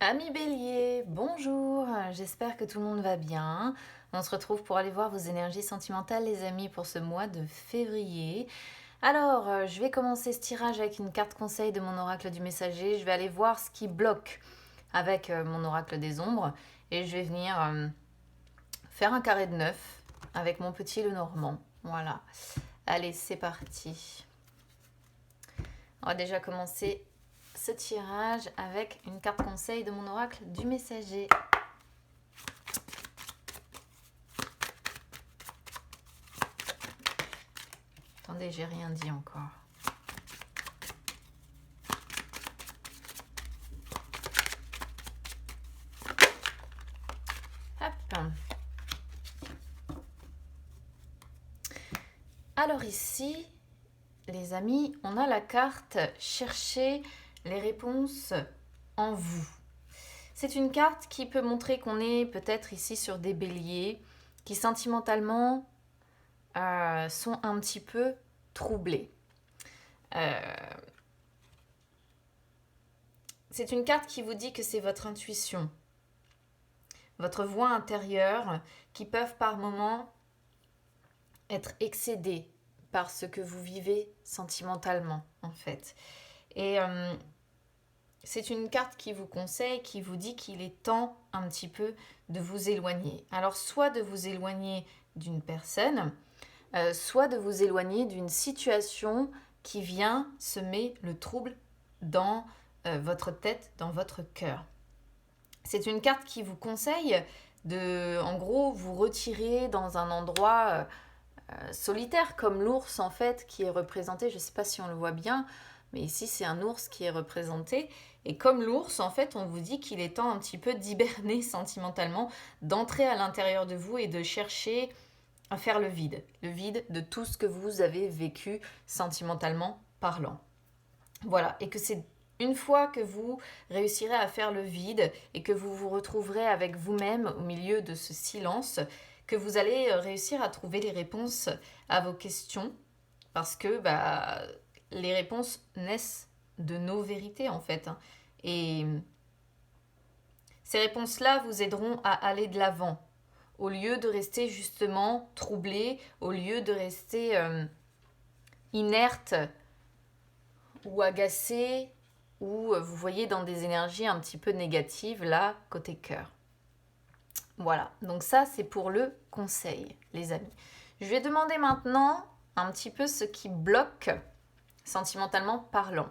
Amis Bélier, bonjour, j'espère que tout le monde va bien. On se retrouve pour aller voir vos énergies sentimentales les amis pour ce mois de février. Alors, je vais commencer ce tirage avec une carte conseil de mon oracle du messager. Je vais aller voir ce qui bloque avec mon oracle des ombres et je vais venir faire un carré de 9 avec mon petit Lenormand. Voilà. Allez, c'est parti. On va déjà commencer ce tirage avec une carte conseil de mon oracle du messager. Attendez, j'ai rien dit encore. Hop. Alors ici, les amis, on a la carte chercher les réponses en vous. C'est une carte qui peut montrer qu'on est peut-être ici sur des béliers qui sentimentalement sont un petit peu troublés. C'est une carte qui vous dit que c'est votre intuition, votre voix intérieure qui peuvent par moments être excédées par ce que vous vivez sentimentalement en fait. Et c'est une carte qui vous conseille, qui vous dit qu'il est temps un petit peu de vous éloigner. Alors soit de vous éloigner d'une personne, soit de vous éloigner d'une situation qui vient semer le trouble dans votre tête, dans votre cœur. C'est une carte qui vous conseille de, en gros, vous retirer dans un endroit solitaire, comme l'ours en fait, qui est représenté, je ne sais pas si on le voit bien, mais ici c'est un ours qui est représenté. Et comme l'ours, en fait, on vous dit qu'il est temps un petit peu d'hiberner sentimentalement, d'entrer à l'intérieur de vous et de chercher à faire le vide de tout ce que vous avez vécu sentimentalement parlant. Voilà, et que c'est une fois que vous réussirez à faire le vide et que vous vous retrouverez avec vous-même au milieu de ce silence, que vous allez réussir à trouver les réponses à vos questions, parce que les réponses naissent de nos vérités en fait. Et ces réponses-là vous aideront à aller de l'avant, au lieu de rester justement troublé, au lieu de rester inerte ou agacé, ou vous voyez dans des énergies un petit peu négatives, là, côté cœur. Voilà, donc ça c'est pour le conseil, les amis. Je vais demander maintenant un petit peu ce qui bloque sentimentalement parlant.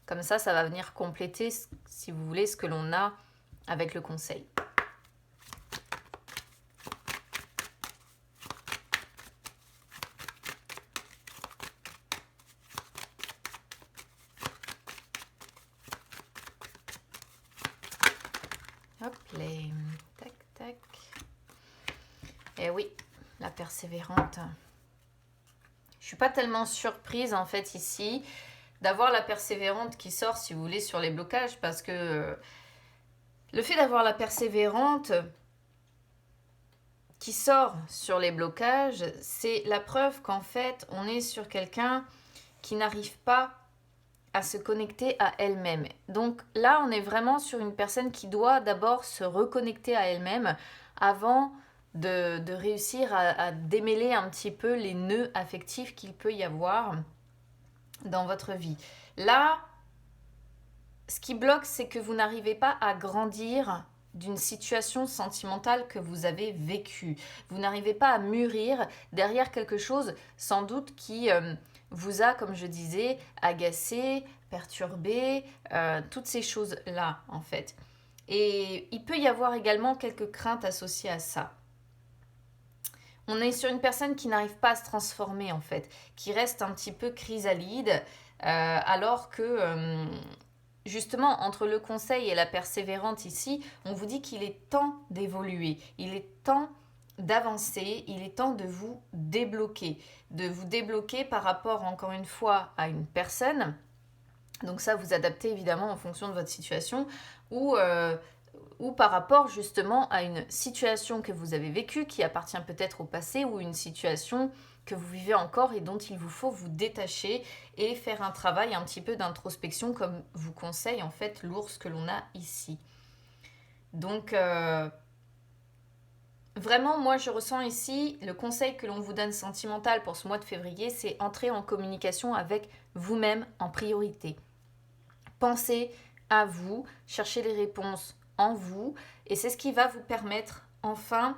Comme ça va venir compléter, si vous voulez, ce que l'on a avec le conseil. Hop, les... tac, tac. Et oui, la persévérante. Je suis pas tellement surprise en fait ici d'avoir la persévérante qui sort, si vous voulez, sur les blocages, parce que le fait d'avoir la persévérante qui sort sur les blocages, c'est la preuve qu'en fait, on est sur quelqu'un qui n'arrive pas à se connecter à elle-même. Donc là, on est vraiment sur une personne qui doit d'abord se reconnecter à elle-même avant de réussir à démêler un petit peu les nœuds affectifs qu'il peut y avoir dans votre vie. Là, ce qui bloque, c'est que vous n'arrivez pas à grandir d'une situation sentimentale que vous avez vécue. Vous n'arrivez pas à mûrir derrière quelque chose sans doute qui vous a, comme je disais, agacé, perturbé, toutes ces choses-là en fait. Et il peut y avoir également quelques craintes associées à ça. On est sur une personne qui n'arrive pas à se transformer en fait, qui reste un petit peu chrysalide, alors que justement entre le conseil et la persévérante ici, on vous dit qu'il est temps d'évoluer, il est temps d'avancer, il est temps de vous débloquer par rapport encore une fois à une personne. Donc ça, vous adaptez évidemment en fonction de votre situation ou par rapport justement à une situation que vous avez vécue qui appartient peut-être au passé ou une situation que vous vivez encore et dont il vous faut vous détacher et faire un travail un petit peu d'introspection comme vous conseille en fait l'ours que l'on a ici. Donc vraiment, moi je ressens ici le conseil que l'on vous donne sentimental pour ce mois de février, c'est entrer en communication avec vous-même en priorité. Pensez à vous, cherchez les réponses en vous et c'est ce qui va vous permettre enfin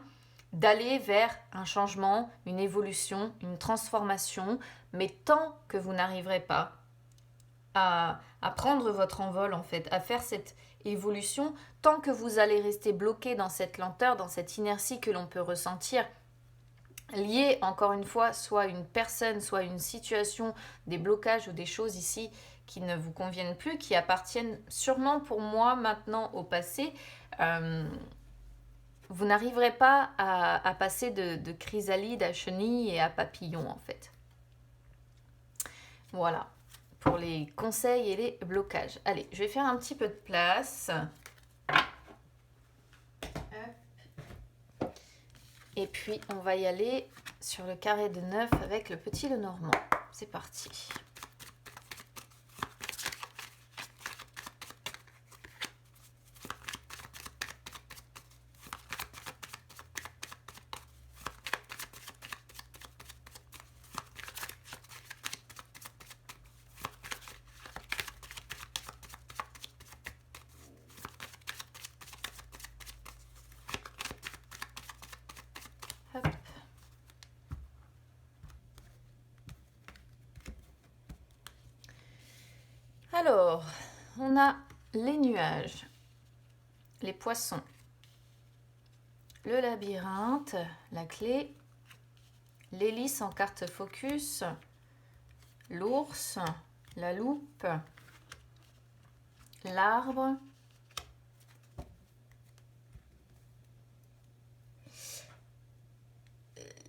d'aller vers un changement, une évolution, une transformation, mais tant que vous n'arriverez pas à prendre votre envol en fait, à faire cette évolution, tant que vous allez rester bloqué dans cette lenteur, dans cette inertie que l'on peut ressentir, liée encore une fois, soit une personne, soit une situation, des blocages ou des choses ici qui ne vous conviennent plus, qui appartiennent sûrement pour moi maintenant au passé, vous n'arriverez pas à passer de chrysalide à chenille et à papillon en fait. Voilà, pour les conseils et les blocages. Allez, je vais faire un petit peu de place. Et puis, on va y aller sur le carré de 9 avec le petit Lenormand. C'est parti. Hop. Alors, on a les nuages, les poissons, le labyrinthe, la clé, l'hélice en carte focus, l'ours, la loupe, l'arbre,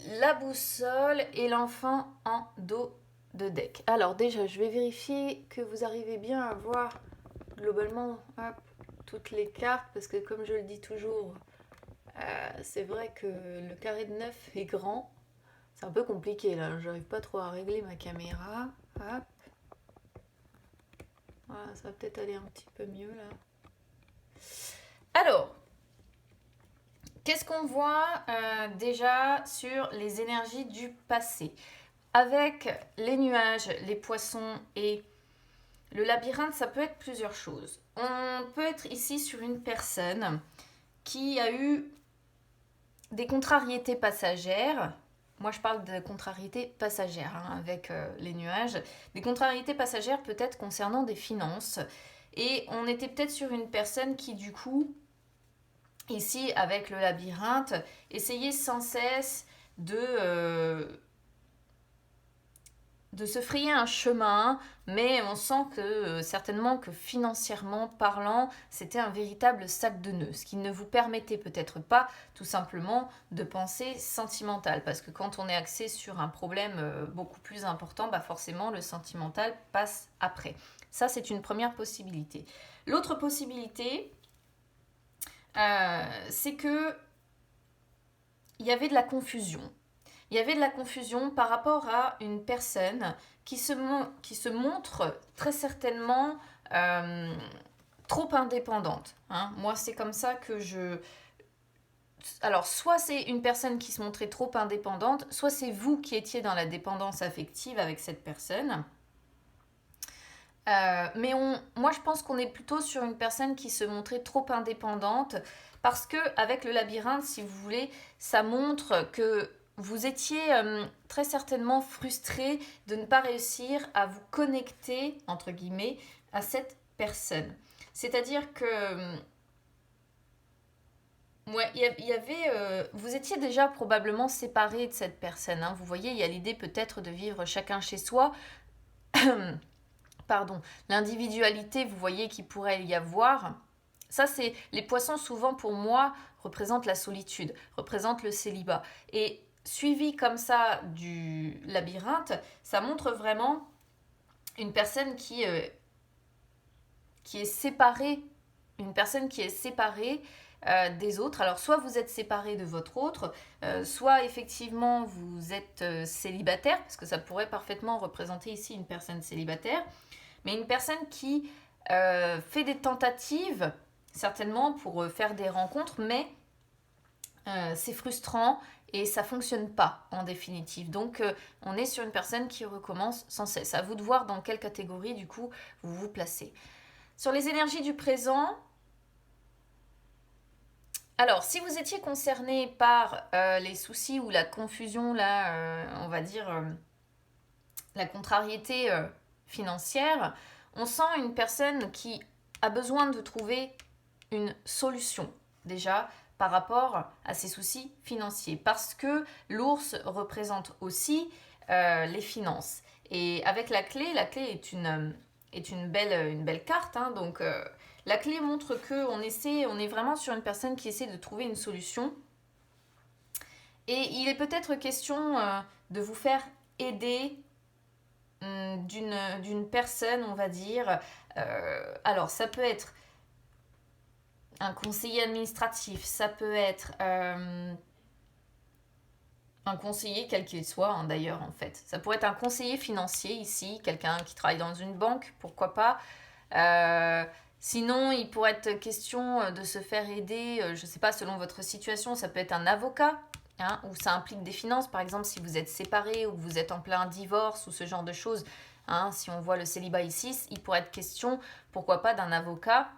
la boussole et l'enfant en dos de deck. Alors déjà, je vais vérifier que vous arrivez bien à voir globalement toutes les cartes, parce que comme je le dis toujours, c'est vrai que le carré de 9 est grand. C'est un peu compliqué là, j'arrive pas trop à régler ma caméra. Hop. Voilà, ça va peut-être aller un petit peu mieux là. Alors, qu'est-ce qu'on voit déjà sur les énergies du passé? Avec les nuages, les poissons et le labyrinthe, ça peut être plusieurs choses. On peut être ici sur une personne qui a eu des contrariétés passagères. Moi, je parle de contrariétés passagères avec les nuages. Des contrariétés passagères peut-être concernant des finances. Et on était peut-être sur une personne qui, du coup, ici, avec le labyrinthe, essayait sans cesse de se frayer un chemin, mais on sent que certainement que financièrement parlant, c'était un véritable sac de nœuds, ce qui ne vous permettait peut-être pas tout simplement de penser sentimental, parce que quand on est axé sur un problème beaucoup plus important, bah forcément le sentimental passe après. Ça, c'est une première possibilité. L'autre possibilité, c'est que il y avait de la confusion. Il y avait de la confusion par rapport à une personne qui se montre très certainement trop indépendante. Moi, c'est comme ça que je... Alors, soit c'est une personne qui se montrait trop indépendante, soit c'est vous qui étiez dans la dépendance affective avec cette personne. Mais moi, je pense qu'on est plutôt sur une personne qui se montrait trop indépendante parce que avec le labyrinthe, si vous voulez, ça montre que vous étiez très certainement frustré de ne pas réussir à vous connecter, entre guillemets, à cette personne. C'est-à-dire que vous étiez déjà probablement séparés de cette personne. Vous voyez, il y a l'idée peut-être de vivre chacun chez soi. Pardon, l'individualité, vous voyez, qu'il pourrait y avoir. Ça, c'est les poissons, souvent pour moi, représentent la solitude, représentent le célibat. Et suivi comme ça du labyrinthe, ça montre vraiment une personne qui est séparée, une personne qui est séparée des autres. Alors soit vous êtes séparé de votre autre, soit effectivement vous êtes célibataire, parce que ça pourrait parfaitement représenter ici une personne célibataire, mais une personne qui fait des tentatives, certainement pour faire des rencontres, mais c'est frustrant et ça fonctionne pas en définitive. Donc on est sur une personne qui recommence sans cesse. À vous de voir dans quelle catégorie du coup vous vous placez. Sur les énergies du présent, alors si vous étiez concerné par les soucis ou la confusion, là, on va dire la contrariété financière, on sent une personne qui a besoin de trouver une solution déjà par rapport à ses soucis financiers. Parce que l'ours représente aussi les finances. Et avec la clé est une belle carte. Hein, donc la clé montre qu'on est vraiment sur une personne qui essaie de trouver une solution. Et il est peut-être question de vous faire aider d'une personne, on va dire. Alors ça peut être un conseiller administratif, ça peut être un conseiller quel qu'il soit hein, d'ailleurs en fait. Ça pourrait être un conseiller financier ici, quelqu'un qui travaille dans une banque, pourquoi pas. Sinon, il pourrait être question de se faire aider, je ne sais pas, selon votre situation, ça peut être un avocat, hein, où ça implique des finances, par exemple si vous êtes séparé ou que vous êtes en plein divorce ou ce genre de choses. Hein, si on voit le célibat ici, il pourrait être question, pourquoi pas, d'un avocat.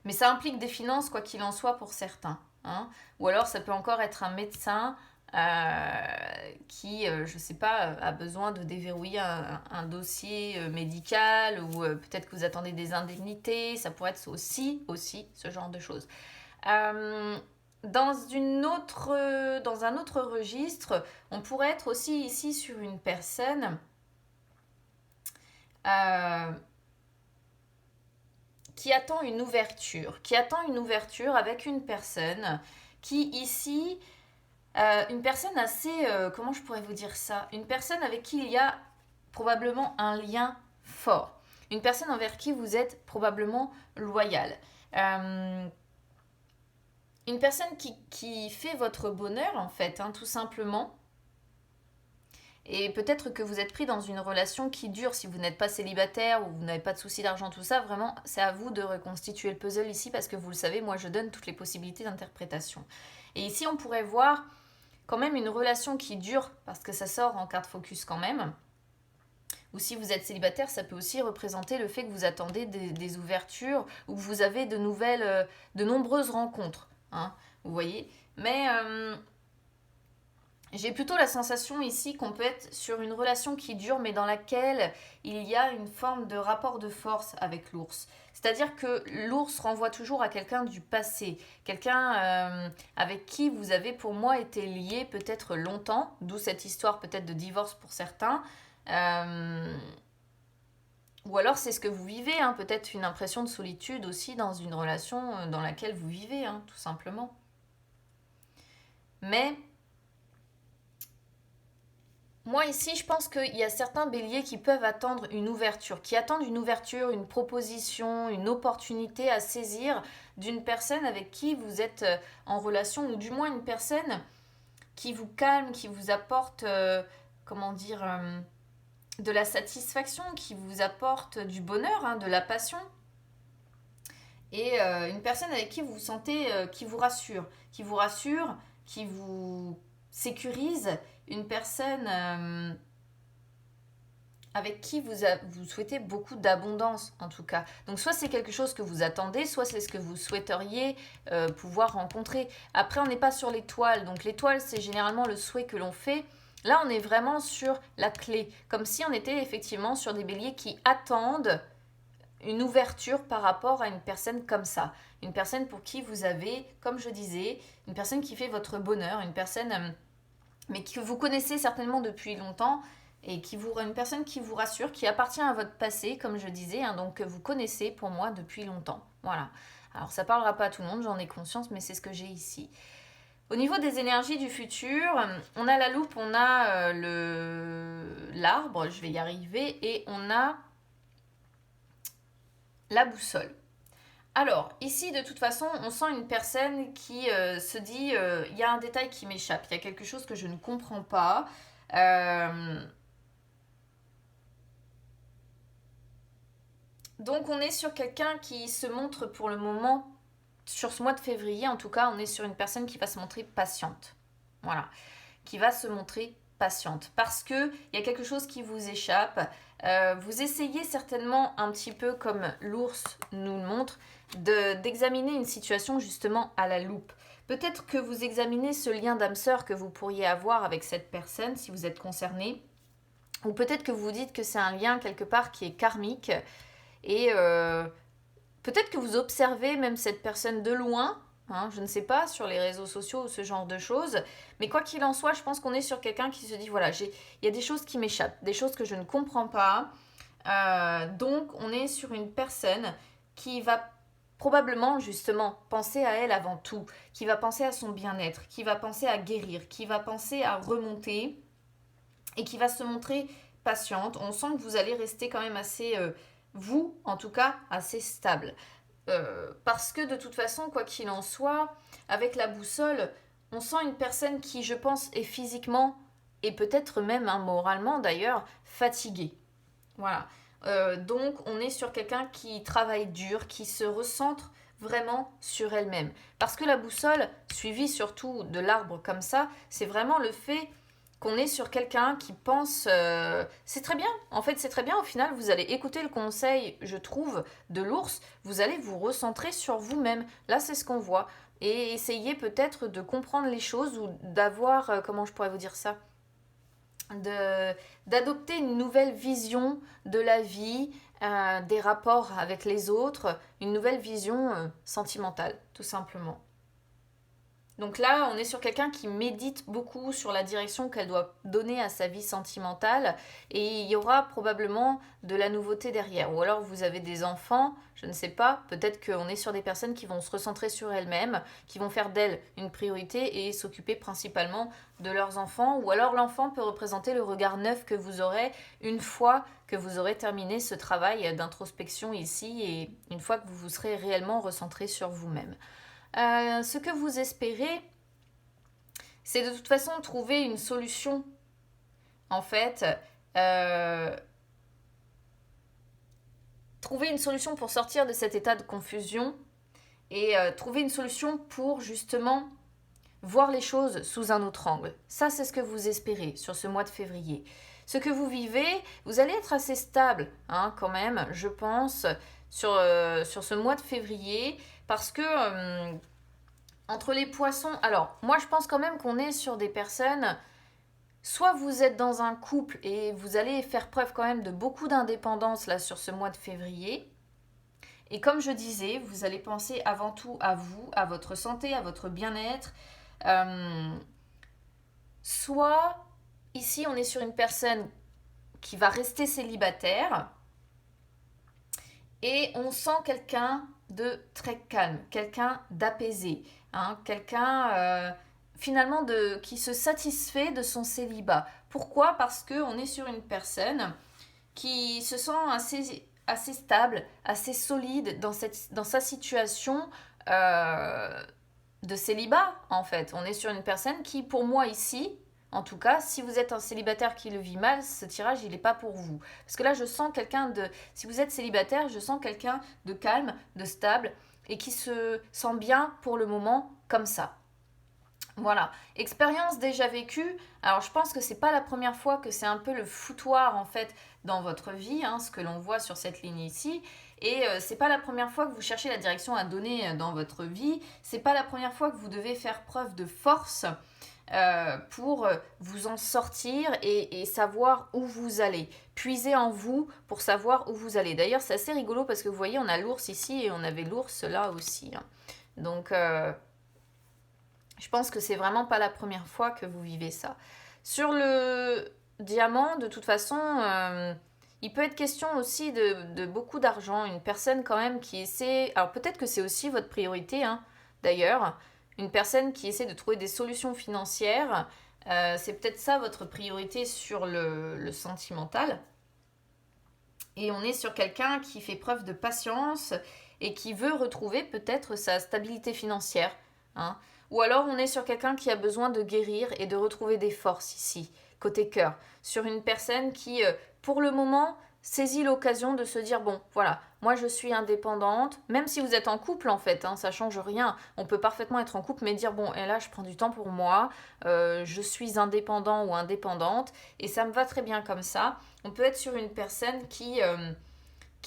Mais ça implique des finances, quoi qu'il en soit, pour certains. Hein. Ou alors, ça peut encore être un médecin qui, je ne sais pas, a besoin de déverrouiller un dossier médical ou peut-être que vous attendez des indemnités. Ça pourrait être aussi ce genre de choses. Dans un autre registre, on pourrait être aussi ici sur une personne qui attend une ouverture avec une personne qui ici, une personne assez, comment je pourrais vous dire ça, une personne avec qui il y a probablement un lien fort, une personne envers qui vous êtes probablement loyal, une personne qui fait votre bonheur en fait, hein, tout simplement. Et peut-être que vous êtes pris dans une relation qui dure si vous n'êtes pas célibataire ou vous n'avez pas de soucis d'argent, tout ça. Vraiment, c'est à vous de reconstituer le puzzle ici parce que vous le savez, moi je donne toutes les possibilités d'interprétation. Et ici, on pourrait voir quand même une relation qui dure parce que ça sort en carte focus quand même. Ou si vous êtes célibataire, ça peut aussi représenter le fait que vous attendez des ouvertures ou que vous avez de nombreuses rencontres. Hein, vous voyez. Mais j'ai plutôt la sensation ici qu'on peut être sur une relation qui dure, mais dans laquelle il y a une forme de rapport de force avec l'ours. C'est-à-dire que l'ours renvoie toujours à quelqu'un du passé, quelqu'un avec qui vous avez pour moi été lié peut-être longtemps, d'où cette histoire peut-être de divorce pour certains. Ou alors c'est ce que vous vivez, hein, peut-être une impression de solitude aussi dans une relation dans laquelle vous vivez, hein, tout simplement. Mais moi ici, je pense qu'il y a certains béliers qui peuvent attendre une ouverture, qui attendent une ouverture, une proposition, une opportunité à saisir d'une personne avec qui vous êtes en relation, ou du moins une personne qui vous calme, qui vous apporte, comment dire, de la satisfaction, qui vous apporte du bonheur, hein, de la passion. Et une personne avec qui vous vous sentez, qui vous rassure, qui vous sécurise, une personne avec qui vous souhaitez beaucoup d'abondance en tout cas. Donc soit c'est quelque chose que vous attendez, soit c'est ce que vous souhaiteriez pouvoir rencontrer. Après on n'est pas sur l'étoile, donc l'étoile c'est généralement le souhait que l'on fait. Là on est vraiment sur la clé, comme si on était effectivement sur des béliers qui attendent une ouverture par rapport à une personne comme ça. Une personne pour qui vous avez, comme je disais, une personne qui fait votre bonheur, une personne mais que vous connaissez certainement depuis longtemps et une personne qui vous rassure, qui appartient à votre passé, comme je disais, hein, donc que vous connaissez pour moi depuis longtemps. Voilà. Alors ça parlera pas à tout le monde, j'en ai conscience, mais c'est ce que j'ai ici. Au niveau des énergies du futur, on a la loupe, on a l'arbre, je vais y arriver, et on a la boussole. Alors, ici, de toute façon, on sent une personne qui se dit, il y a un détail qui m'échappe, il y a quelque chose que je ne comprends pas. Euh, donc, on est sur quelqu'un qui se montre pour le moment, sur ce mois de février en tout cas, on est sur une personne qui va se montrer patiente. Voilà, qui va se montrer patiente parce que il y a quelque chose qui vous échappe. Vous essayez certainement un petit peu comme l'ours nous le montre d'examiner une situation justement à la loupe. Peut-être que vous examinez ce lien d'âme sœur que vous pourriez avoir avec cette personne si vous êtes concerné, ou peut-être que vous vous dites que c'est un lien quelque part qui est karmique et peut-être que vous observez même cette personne de loin, hein, je ne sais pas, sur les réseaux sociaux ou ce genre de choses. Mais quoi qu'il en soit, je pense qu'on est sur quelqu'un qui se dit, voilà, il y a des choses qui m'échappent, des choses que je ne comprends pas. Donc, on est sur une personne qui va probablement, justement, penser à elle avant tout, qui va penser à son bien-être, qui va penser à guérir, qui va penser à remonter et qui va se montrer patiente. On sent que vous allez rester quand même assez, vous en tout cas, assez stable. Parce que de toute façon, quoi qu'il en soit, avec la boussole, on sent une personne qui, je pense, est physiquement et peut-être même hein, moralement d'ailleurs fatiguée. Voilà. Donc on est sur quelqu'un qui travaille dur, qui se recentre vraiment sur elle-même. Parce que la boussole, suivie surtout de l'arbre comme ça, c'est vraiment le fait qu'on est sur quelqu'un qui pense c'est très bien, en fait c'est très bien, au final vous allez écouter le conseil, je trouve, de l'ours, vous allez vous recentrer sur vous-même, là c'est ce qu'on voit, et essayer peut-être de comprendre les choses ou d'avoir, comment je pourrais vous dire ça, de, d'adopter une nouvelle vision de la vie, des rapports avec les autres, une nouvelle vision sentimentale, tout simplement. Donc là, on est sur quelqu'un qui médite beaucoup sur la direction qu'elle doit donner à sa vie sentimentale et il y aura probablement de la nouveauté derrière. Ou alors vous avez des enfants, je ne sais pas, peut-être qu'on est sur des personnes qui vont se recentrer sur elles-mêmes, qui vont faire d'elles une priorité et s'occuper principalement de leurs enfants. Ou alors l'enfant peut représenter le regard neuf que vous aurez une fois que vous aurez terminé ce travail d'introspection ici et une fois que vous vous serez réellement recentré sur vous-même. Ce que vous espérez, c'est de toute façon trouver une solution, en fait, euh, trouver une solution pour sortir de cet état de confusion et trouver une solution pour justement voir les choses sous un autre angle. Ça, c'est ce que vous espérez sur ce mois de février. Ce que vous vivez, vous allez être assez stable, hein, quand même, je pense, sur ce mois de février, parce que entre les poissons, alors moi je pense quand même qu'on est sur des personnes, soit vous êtes dans un couple et vous allez faire preuve quand même de beaucoup d'indépendance là sur ce mois de février. Et comme je disais, vous allez penser avant tout à vous, à votre santé, à votre bien-être. Euh, Soit ici on est sur une personne qui va rester célibataire et on sent quelqu'un de très calme, quelqu'un d'apaisé, hein, quelqu'un finalement qui se satisfait de son célibat. Pourquoi? Parce qu'on est sur une personne qui se sent assez stable, assez solide dans sa situation de célibat, en fait. On est sur une personne qui, pour moi ici, en tout cas, si vous êtes un célibataire qui le vit mal, ce tirage, il n'est pas pour vous. Parce que là, je sens quelqu'un de... Si vous êtes célibataire, je sens quelqu'un de calme, de stable, et qui se sent bien pour le moment comme ça. Voilà, expérience déjà vécue. Alors je pense que c'est pas la première fois que c'est un peu le foutoir en fait dans votre vie, hein, ce que l'on voit sur cette ligne ici. Et c'est pas la première fois que vous cherchez la direction à donner dans votre vie. C'est pas la première fois que vous devez faire preuve de force pour vous en sortir et savoir où vous allez. Puiser en vous pour savoir où vous allez. D'ailleurs, c'est assez rigolo parce que vous voyez, on a l'ours ici et on avait l'ours là aussi, hein. Donc je pense que c'est vraiment pas la première fois que vous vivez ça. Sur le diamant, de toute façon, il peut être question aussi de beaucoup d'argent. Une personne quand même qui essaie... Alors peut-être que c'est aussi votre priorité, hein, d'ailleurs. Une personne qui essaie de trouver des solutions financières. C'est peut-être ça votre priorité sur le sentimental. Et on est sur quelqu'un qui fait preuve de patience et qui veut retrouver peut-être sa stabilité financière, hein. Ou alors on est sur quelqu'un qui a besoin de guérir et de retrouver des forces ici, côté cœur. Sur une personne qui, pour le moment, saisit l'occasion de se dire, bon, voilà, moi je suis indépendante, même si vous êtes en couple en fait, hein, ça change rien. On peut parfaitement être en couple mais dire, bon, et là je prends du temps pour moi, je suis indépendant ou indépendante, et ça me va très bien comme ça. On peut être sur une personne qui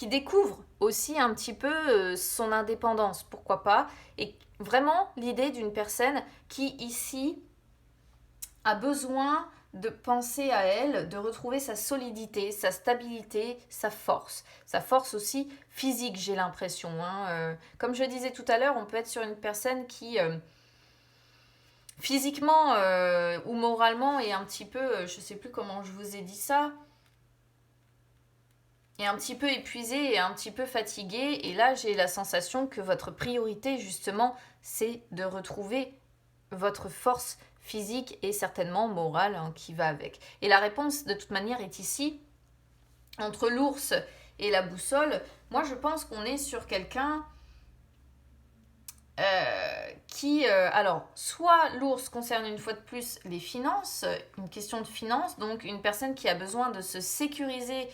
découvre aussi un petit peu son indépendance, pourquoi pas, et vraiment l'idée d'une personne qui ici a besoin de penser à elle, de retrouver sa solidité, sa stabilité, sa force aussi physique, j'ai l'impression, hein. Comme je disais tout à l'heure, on peut être sur une personne qui physiquement ou moralement est un petit peu, je sais plus comment je vous ai dit ça, est un petit peu épuisé et un petit peu fatigué. Et là, j'ai la sensation que votre priorité, justement, c'est de retrouver votre force physique et certainement morale, hein, qui va avec. Et la réponse, de toute manière, est ici. Entre l'ours et la boussole, moi, je pense qu'on est sur quelqu'un qui... alors, soit l'ours concerne une fois de plus les finances, une question de finances, donc une personne qui a besoin de se sécuriser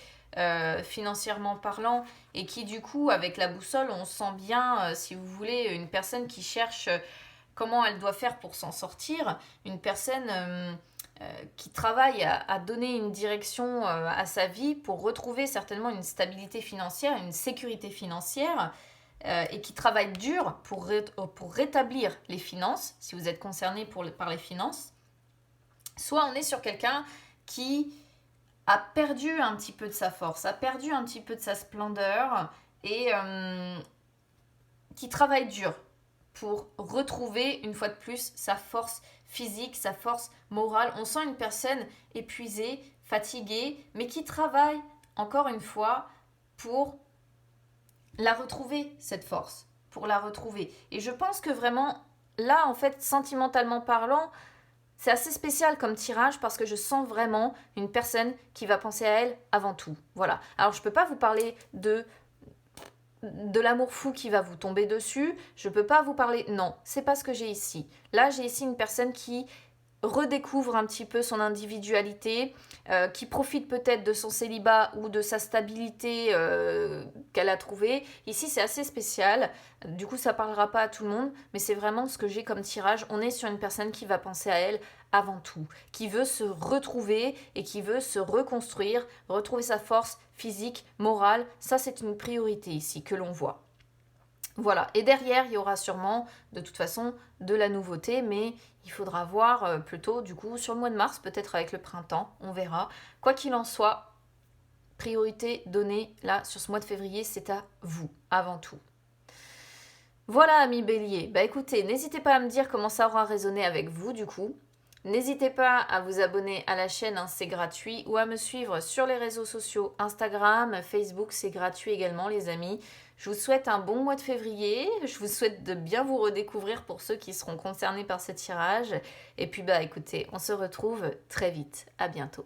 financièrement parlant, et qui du coup avec la boussole on sent bien, si vous voulez, une personne qui cherche comment elle doit faire pour s'en sortir, une personne qui travaille à donner une direction à sa vie pour retrouver certainement une stabilité financière, une sécurité financière, et qui travaille dur pour rétablir les finances, si vous êtes concerné par les finances. Soit on est sur quelqu'un qui a perdu un petit peu de sa force, a perdu un petit peu de sa splendeur, et qui travaille dur pour retrouver une fois de plus sa force physique, sa force morale. On sent une personne épuisée, fatiguée, mais qui travaille encore une fois pour la retrouver, cette force, pour la retrouver. Et je pense que vraiment, là en fait, sentimentalement parlant, c'est assez spécial comme tirage parce que je sens vraiment une personne qui va penser à elle avant tout. Voilà. Alors je ne peux pas vous parler de l'amour fou qui va vous tomber dessus. Je ne peux pas vous parler... Non, c'est pas ce que j'ai ici. Là, j'ai ici une personne qui redécouvre un petit peu son individualité, qui profite peut-être de son célibat ou de sa stabilité qu'elle a trouvée. Ici, c'est assez spécial. Du coup, ça ne parlera pas à tout le monde, mais c'est vraiment ce que j'ai comme tirage. On est sur une personne qui va penser à elle avant tout, qui veut se retrouver et qui veut se reconstruire, retrouver sa force physique, morale. Ça, c'est une priorité ici que l'on voit. Voilà, et derrière, il y aura sûrement, de toute façon, de la nouveauté, mais il faudra voir plutôt, du coup, sur le mois de mars, peut-être avec le printemps, on verra. Quoi qu'il en soit, priorité donnée, là, sur ce mois de février, c'est à vous, avant tout. Voilà, amis Bélier, bah écoutez, n'hésitez pas à me dire comment ça aura résonné avec vous, du coup. N'hésitez pas à vous abonner à la chaîne, hein, c'est gratuit, ou à me suivre sur les réseaux sociaux, Instagram, Facebook, c'est gratuit également, les amis. Je vous souhaite un bon mois de février, je vous souhaite de bien vous redécouvrir pour ceux qui seront concernés par ce tirage. Et puis bah écoutez, on se retrouve très vite, à bientôt.